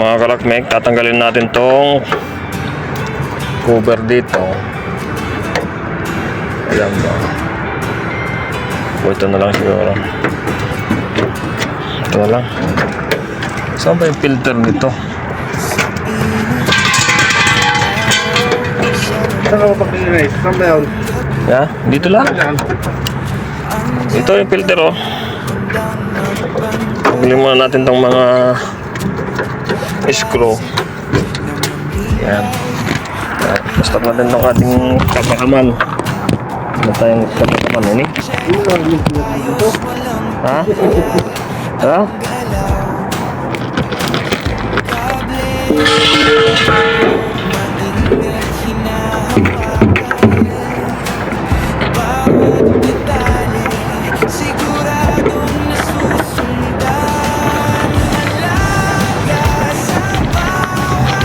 mga kalakmek, tatanggalin natin tong cover dito. Ayan ba? O ito na lang siguro. Ito na lang. Saan ba yung filter nito? Saan ka mapapilinis? Saan ba yun? Yeah, dito lang. Ito yung filter, oh. Pagulin muna natin tong mga screw. Yan. Basta natin tong ating kapakaman. Ano tayong kapakaman ini? Ha? Ha?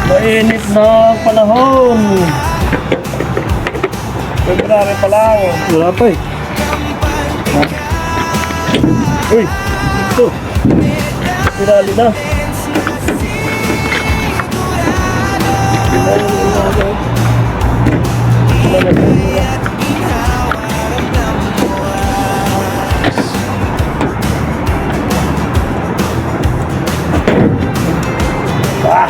Mainit na panahon. February pa lang. Wala pa eh. Uy! Ito! Pinali na. Ah!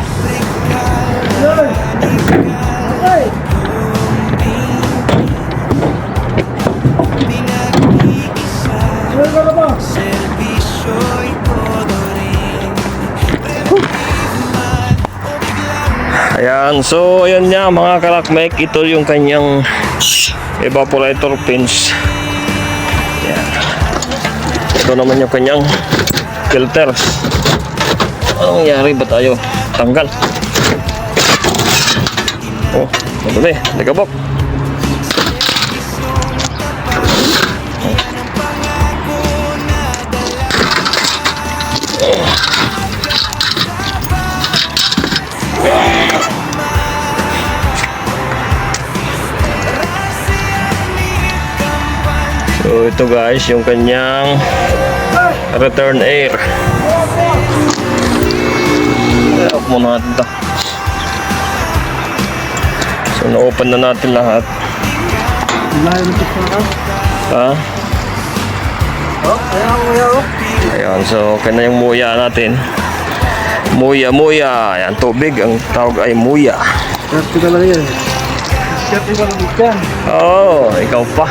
Ayan, so ayan niya mga kalakmek, ito yung kanyang evaporator pins. Ayan. Ito naman yung kanyang filters. Anong nangyari ba tayo? Tanggal. Oh, madali, nagabok. So ito guys, yung kanyang return air. Off muna natin ito. So na-open na natin lahat. Ha? Ayan, so kaya na yung muya natin. Muya. Ayan, tubig. Ang tawag ay muya. Kati ka lang yan. Kati ka lang yan. Oo, ikaw pa.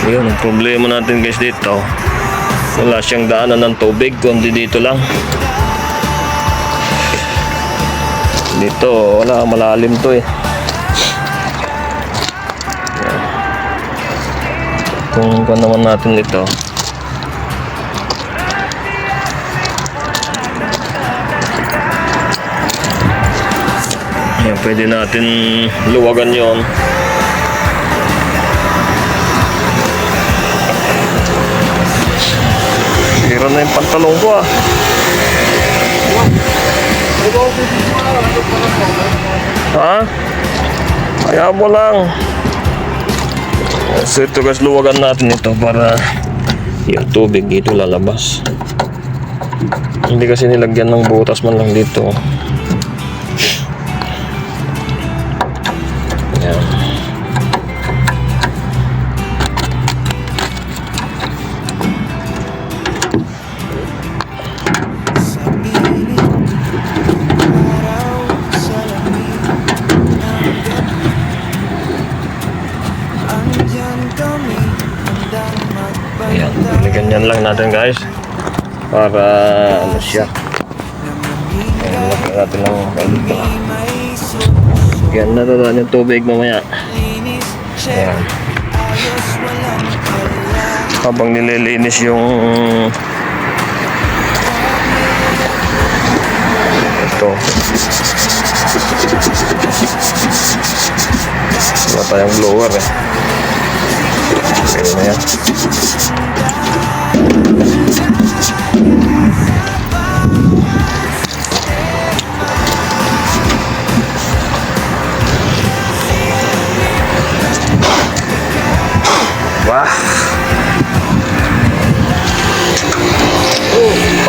Yun, ang problema natin guys dito, wala siyang daanan ng tubig, kundi dito lang. Dito, wala, malalim to eh. Yan. Kung naman natin ito, yan, pwede natin luwagan yon. Hira na yung pantalong ko ah. Ha? Kaya mo lang. So ito guys, luwagan natin ito para yung tubig dito lalabas. Hindi kasi nilagyan ng butas man lang dito. Yan. Ayan, ganyan lang natin guys para ano siya. Ayan, lagyan natin ng balito. Yan, natadaan yung tubig mamaya. Ayan. Habang nililinis yung ito, wala tayong blower eh. Ayan na yan.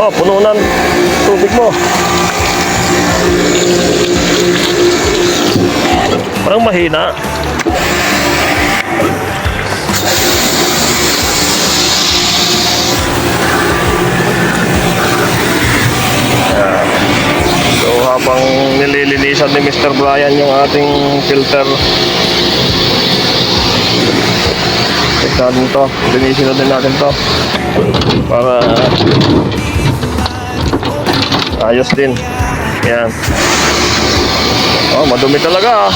Oh, puno ng tubig mo. Parang mahina. Ayan. So habang nililinisan ni Mr. Brian yung ating filter, natin to, linisin na din natin to para ayos din. Yan. Oh, madumi talaga.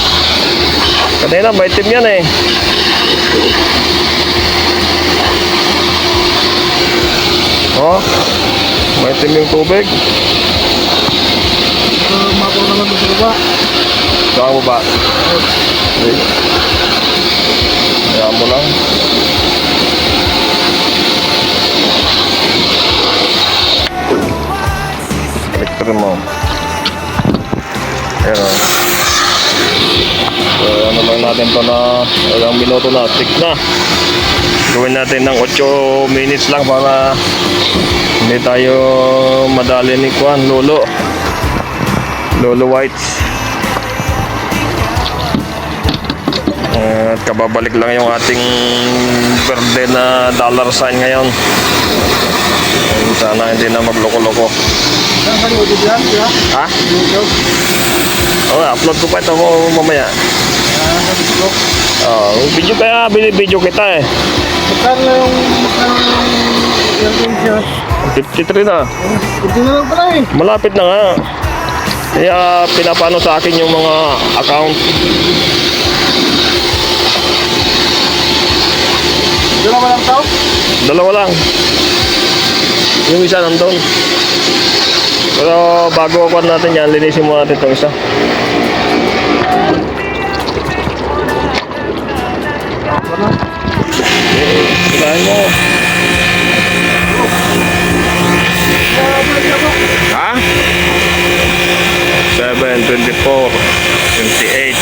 Kanina maitim yan eh. Oh, maitim yung tubig. Mako naman sa baba. Saan mo ba? Okay. Kaya mo lang. Elektro mo. Ayan o. So, ano lang natin to na ilang minuto na. Tick na. Gawin natin ng 8 minutes lang para hindi tayo madali ni Juan, Lolo Whites. At kababalik lang yung ating verde na dollar sign ngayon. Sana hindi na magloko-loko. Saan ka nyo dyan? Ha? YouTube? Oh, upload ko pa ito mamaya. Facebook? Video kaya binibideo kita eh. Magkano yung siya? 53 na. Hindi na lang pala eh. Malapit na nga. Kaya pinapano sa akin yung mga account. Dalawa lang tao? Dalawa lang. Yung isa nandun. Pero bago ako natin yan, linisin mo natin itong isa. Sirahin mo. Ha? 7, 24, 28.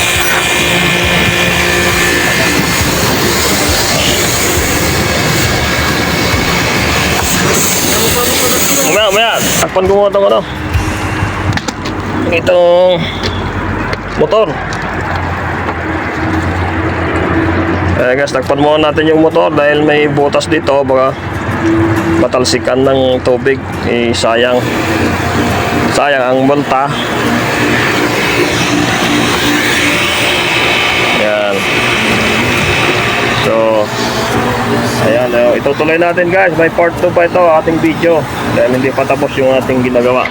Umaya, takpan ko mo itong ano. Itong motor. Guys, takpan mo natin yung motor dahil may butas dito, baka matalsikan ng tubig. Sayang ang multa. Yan. So ayan, itutuloy natin guys. May part 2 pa ito ating video dahil hindi pa tapos yung ating ginagawa.